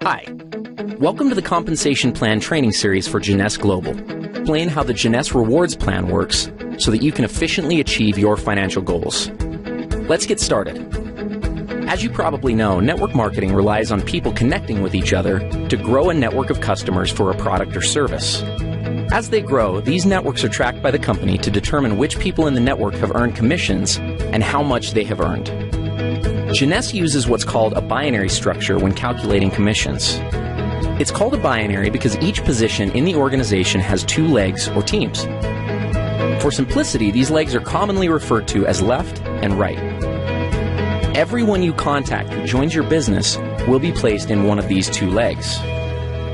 Hi, welcome to the Compensation Plan Training Series for Jeunesse Global. Explain how the Jeunesse Rewards Plan works so that you can efficiently achieve your financial goals. Let's get started. As you probably know, network marketing relies on people connecting with each other to grow a network of customers for a product or service. As they grow, these networks are tracked by the company to determine which people in the network have earned commissions and how much they have earned. Jeunesse uses what's called a binary structure when calculating commissions. It's called a binary because each position in the organization has two legs or teams. For simplicity, these legs are commonly referred to as left and right. Everyone you contact who joins your business will be placed in one of these two legs.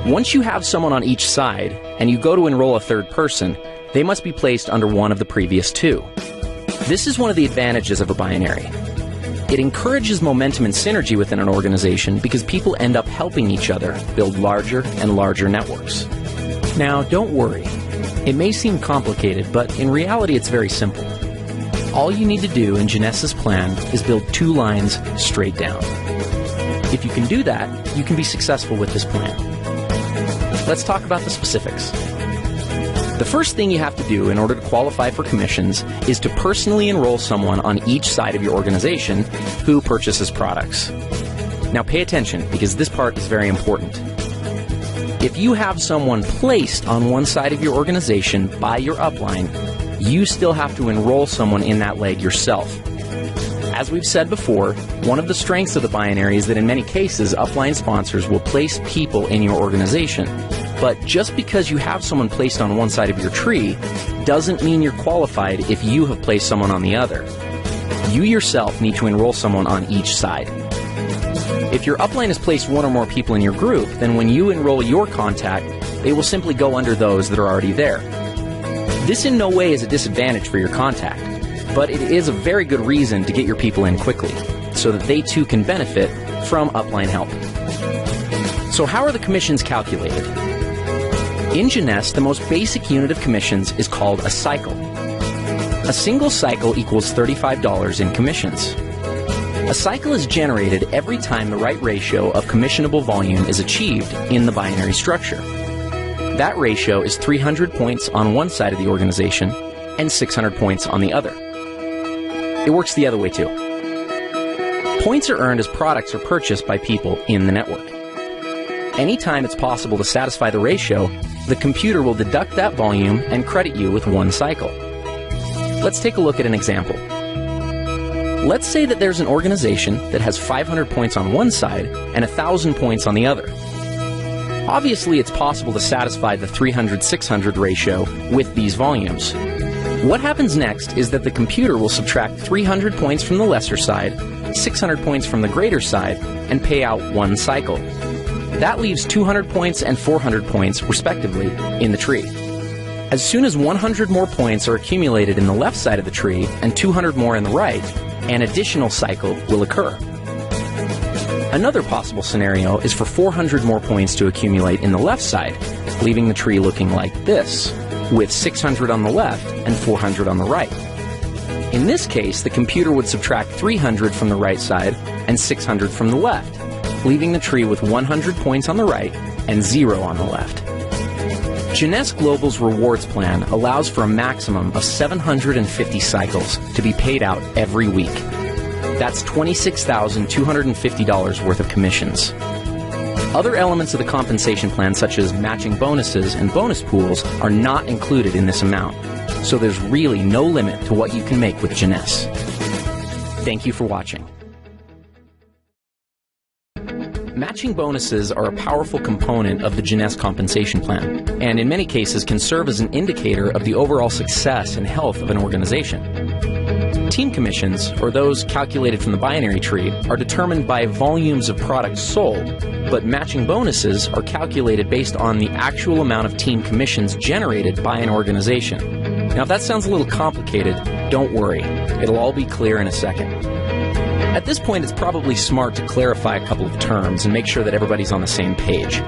Once you have someone on each side and you go to enroll a third person, they must be placed under one of the previous two. This is one of the advantages of a binary. It encourages momentum and synergy within an organization because people end up helping each other build larger and larger networks. Now, don't worry. It may seem complicated, but in reality it's very simple. All you need to do in Jeunesse's plan is build two lines straight down. If you can do that, you can be successful with this plan. Let's talk about the specifics. The first thing you have to do in order to qualify for commissions is to personally enroll someone on each side of your organization who purchases products. Now pay attention because this part is very important. If you have someone placed on one side of your organization by your upline, you still have to enroll someone in that leg yourself. As we've said before, one of the strengths of the binary is that in many cases, upline sponsors will place people in your organization. But just because you have someone placed on one side of your tree doesn't mean you're qualified if you have placed someone on the other. You yourself need to enroll someone on each side. If your upline has placed one or more people in your group, then when you enroll your contact, they will simply go under those that are already there. This in no way is a disadvantage for your contact, but it is a very good reason to get your people in quickly, so that they too can benefit from upline help. So how are the commissions calculated? In Jeunesse, the most basic unit of commissions is called a cycle. A single cycle equals $35 in commissions. A cycle is generated every time the right ratio of commissionable volume is achieved in the binary structure. That ratio is 300 points on one side of the organization and 600 points on the other. It works the other way too. Points are earned as products are purchased by people in the network. Anytime it's possible to satisfy the ratio, the computer will deduct that volume and credit you with one cycle. Let's take a look at an example. Let's say that there's an organization that has 500 points on one side and 1,000 points on the other. Obviously, it's possible to satisfy the 300-600 ratio with these volumes. What happens next is that the computer will subtract 300 points from the lesser side, 600 points from the greater side, and pay out one cycle. That leaves 200 points and 400 points, respectively, in the tree. As soon as 100 more points are accumulated in the left side of the tree and 200 more in the right, an additional cycle will occur. Another possible scenario is for 400 more points to accumulate in the left side, leaving the tree looking like this, with 600 on the left and 400 on the right. In this case, the computer would subtract 300 from the right side and 600 from the left, leaving the tree with 100 points on the right and 0 on the left. Jeunesse Global's rewards plan allows for a maximum of 750 cycles to be paid out every week. That's $26,250 worth of commissions. Other elements of the compensation plan, such as matching bonuses and bonus pools, are not included in this amount, so there's really no limit to what you can make with Jeunesse. Thank you for watching. Matching bonuses are a powerful component of the Jeunesse compensation plan, and in many cases can serve as an indicator of the overall success and health of an organization. Team commissions, or those calculated from the binary tree, are determined by volumes of products sold, but matching bonuses are calculated based on the actual amount of team commissions generated by an organization. Now, if that sounds a little complicated, don't worry. It'll all be clear in a second. At this point, it's probably smart to clarify a couple of terms and make sure that everybody's on the same page.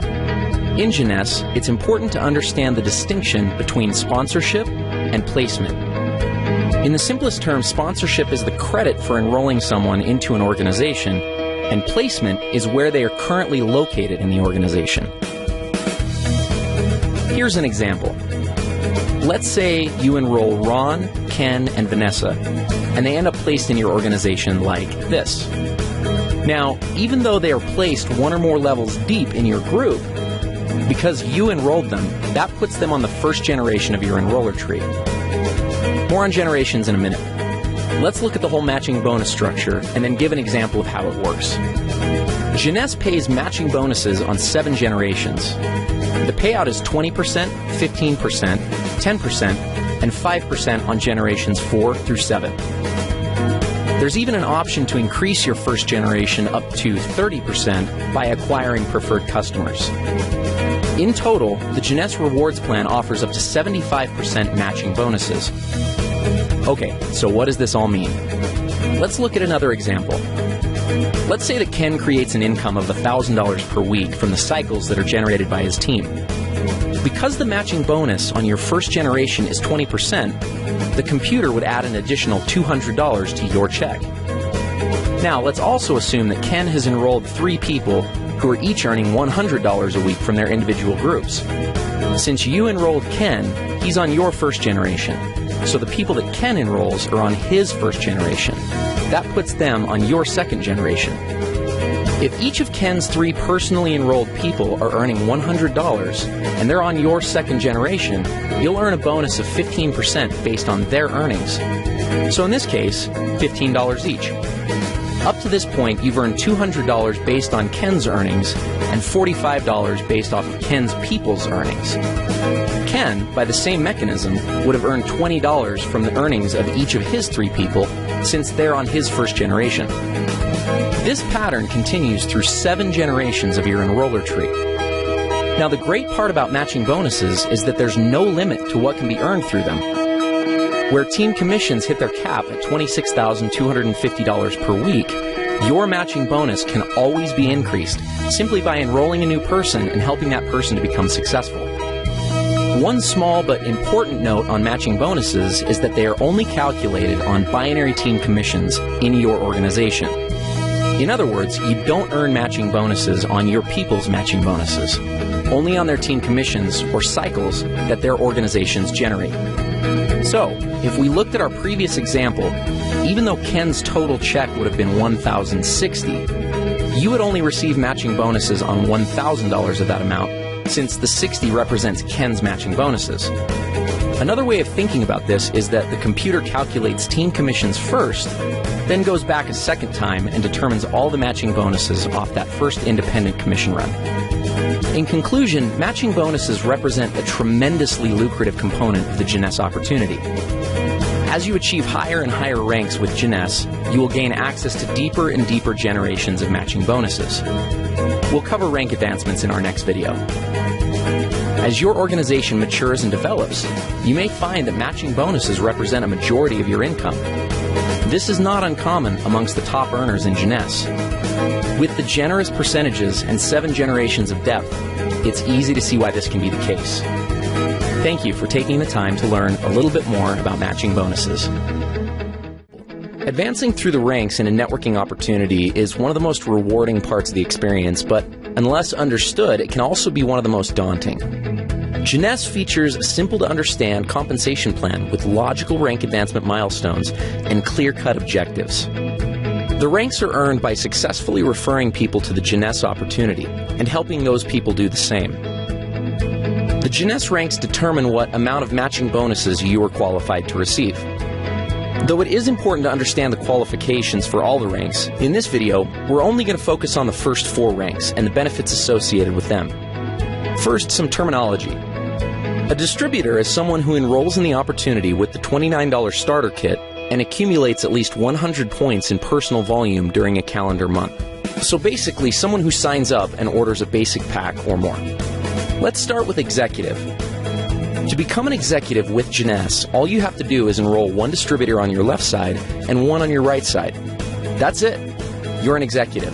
In Jeunesse, it's important to understand the distinction between sponsorship and placement. In the simplest terms, sponsorship is the credit for enrolling someone into an organization, and placement is where they are currently located in the organization. Here's an example. Let's say you enroll Ron, Ken, and Vanessa, and they end up placed in your organization like this. Now, even though they are placed one or more levels deep in your group, because you enrolled them, that puts them on the first generation of your enroller tree. More on generations in a minute. Let's look at the whole matching bonus structure and then give an example of how it works. Jeunesse pays matching bonuses on 7 generations. The payout is 20%, 15%, 10%, and 5% on generations 4 through 7. There's even an option to increase your first generation up to 30% by acquiring preferred customers. In total, the Jeunesse Rewards Plan offers up to 75% matching bonuses. Okay, so what does this all mean? Let's look at another example. Let's say that Ken creates an income of $1,000 per week from the cycles that are generated by his team. Because the matching bonus on your first generation is 20%, the computer would add an additional $200 to your check. Now, let's also assume that Ken has enrolled 3 people who are each earning $100 a week from their individual groups. Since you enrolled Ken, he's on your first generation. So the people that Ken enrolls are on his first generation. That puts them on your second generation. If each of Ken's 3 personally enrolled people are earning $100 and they're on your second generation, you'll earn a bonus of 15% based on their earnings. So in this case, $15 each. Up to this point, you've earned $200 based on Ken's earnings and $45 based off of Ken's people's earnings. Ken, by the same mechanism, would have earned $20 from the earnings of each of his 3 people since they're on his first generation. This pattern continues through 7 generations of your enroller tree. Now, the great part about matching bonuses is that there's no limit to what can be earned through them. Where team commissions hit their cap at $26,250 per week, your matching bonus can always be increased simply by enrolling a new person and helping that person to become successful. One small but important note on matching bonuses is that they are only calculated on binary team commissions in your organization. In other words, you don't earn matching bonuses on your people's matching bonuses, only on their team commissions or cycles that their organizations generate. So, if we looked at our previous example, even though Ken's total check would have been $1,060, you would only receive matching bonuses on $1,000 of that amount, since the 60 represents Ken's matching bonuses. Another way of thinking about this is that the computer calculates team commissions first, then goes back a second time and determines all the matching bonuses off that first independent commission run. In conclusion, matching bonuses represent a tremendously lucrative component of the Jeunesse opportunity. As you achieve higher and higher ranks with Jeunesse, you will gain access to deeper and deeper generations of matching bonuses. We'll cover rank advancements in our next video. As your organization matures and develops, you may find that matching bonuses represent a majority of your income. This is not uncommon amongst the top earners in Jeunesse. With the generous percentages and 7 generations of depth, it's easy to see why this can be the case. Thank you for taking the time to learn a little bit more about matching bonuses. Advancing through the ranks in a networking opportunity is one of the most rewarding parts of the experience, but unless understood, it can also be one of the most daunting. Jeunesse features a simple-to-understand compensation plan with logical rank advancement milestones and clear-cut objectives. The ranks are earned by successfully referring people to the Jeunesse opportunity and helping those people do the same. The Jeunesse ranks determine what amount of matching bonuses you are qualified to receive. Though it is important to understand the qualifications for all the ranks, in this video, we're only going to focus on the first 4 ranks and the benefits associated with them. First, some terminology. A distributor is someone who enrolls in the opportunity with the $29 starter kit and accumulates at least 100 points in personal volume during a calendar month. So basically, someone who signs up and orders a basic pack or more. Let's start with executive. To become an executive with Jeunesse, all you have to do is enroll 1 distributor on your left side and 1 on your right side. That's it. You're an executive.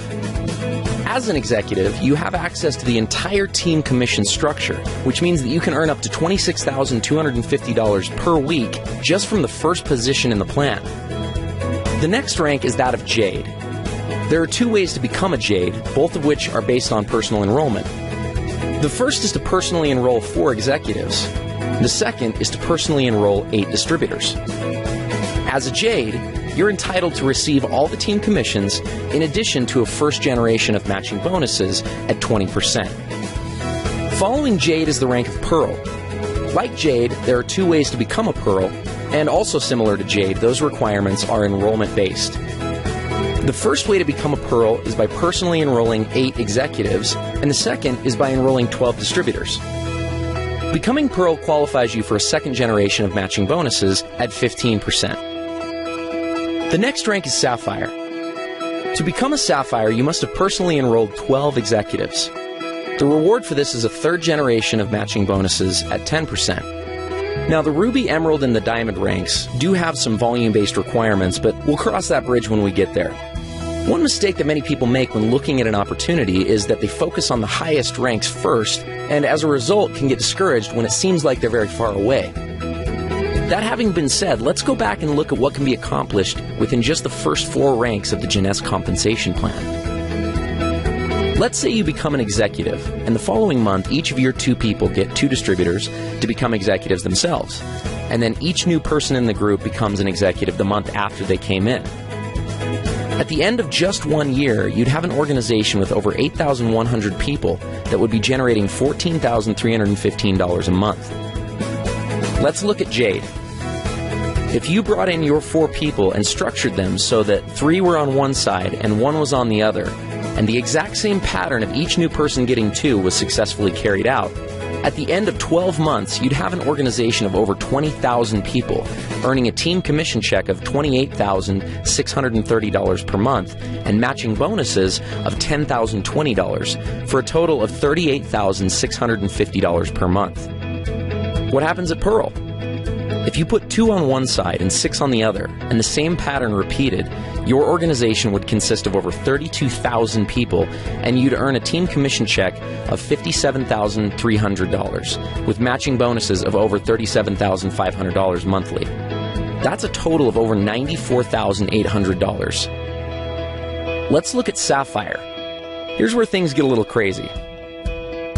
As an executive, you have access to the entire team commission structure, which means that you can earn up to $26,250 per week just from the first position in the plan. The next rank is that of Jade. There are two ways to become a Jade, both of which are based on personal enrollment. The first is to personally enroll 4 executives. The second is to personally enroll 8 distributors. As a Jade, you're entitled to receive all the team commissions in addition to a first generation of matching bonuses at 20%. Following Jade is the rank of Pearl. Like Jade, there are 2 ways to become a Pearl, and also similar to Jade, those requirements are enrollment-based. The first way to become a Pearl is by personally enrolling 8 executives, and the second is by enrolling 12 distributors. Becoming Pearl qualifies you for a second generation of matching bonuses at 15%. The next rank is Sapphire. To become a Sapphire, you must have personally enrolled 12 executives. The reward for this is a third generation of matching bonuses at 10%. Now, the Ruby, Emerald, and the Diamond ranks do have some volume-based requirements, but we'll cross that bridge when we get there. One mistake that many people make when looking at an opportunity is that they focus on the highest ranks first, and as a result can get discouraged when it seems like they're very far away. That having been said, let's go back and look at what can be accomplished within just the first 4 ranks of the Jeunesse compensation plan. Let's say you become an executive, and the following month each of your 2 people get 2 distributors to become executives themselves, and then each new person in the group becomes an executive the month after they came in. At the end of just 1 year, you'd have an organization with over 8,100 people that would be generating $14,315 a month. Let's look at Jade. If you brought in your 4 people and structured them so that 3 were on one side and 1 was on the other, and the exact same pattern of each new person getting 2 was successfully carried out, at the end of 12 months, you'd have an organization of over 20,000 people, earning a team commission check of $28,630 per month and matching bonuses of $10,020 for a total of $38,650 per month. What happens at Pearl? If you put 2 on one side and 6 on the other, and the same pattern repeated, your organization would consist of over 32,000 people, and you'd earn a team commission check of $57,300, with matching bonuses of over $37,500 monthly. That's a total of over $94,800. Let's look at Sapphire. Here's where things get a little crazy.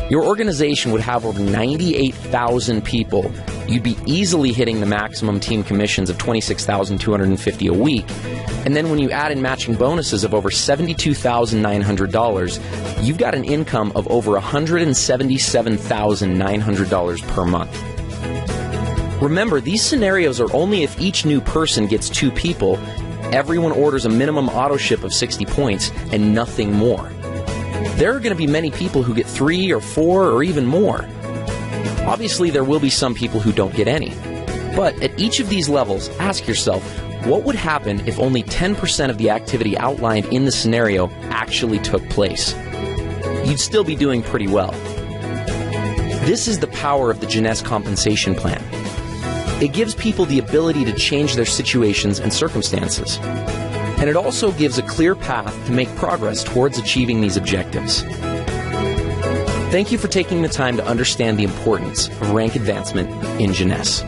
Your organization would have over 98,000 people. You'd be easily hitting the maximum team commissions of $26,250 a week. And then when you add in matching bonuses of over $72,900, you've got an income of over $177,900 per month. Remember, these scenarios are only if each new person gets 2 people, everyone orders a minimum auto ship of 60 points, and nothing more. There are going to be many people who get 3 or 4 or even more. Obviously, there will be some people who don't get any. But at each of these levels, ask yourself, what would happen if only 10% of the activity outlined in the scenario actually took place? You'd still be doing pretty well. This is the power of the Jeunesse compensation plan. It gives people the ability to change their situations and circumstances. And it also gives a clear path to make progress towards achieving these objectives. Thank you for taking the time to understand the importance of rank advancement in Jeunesse.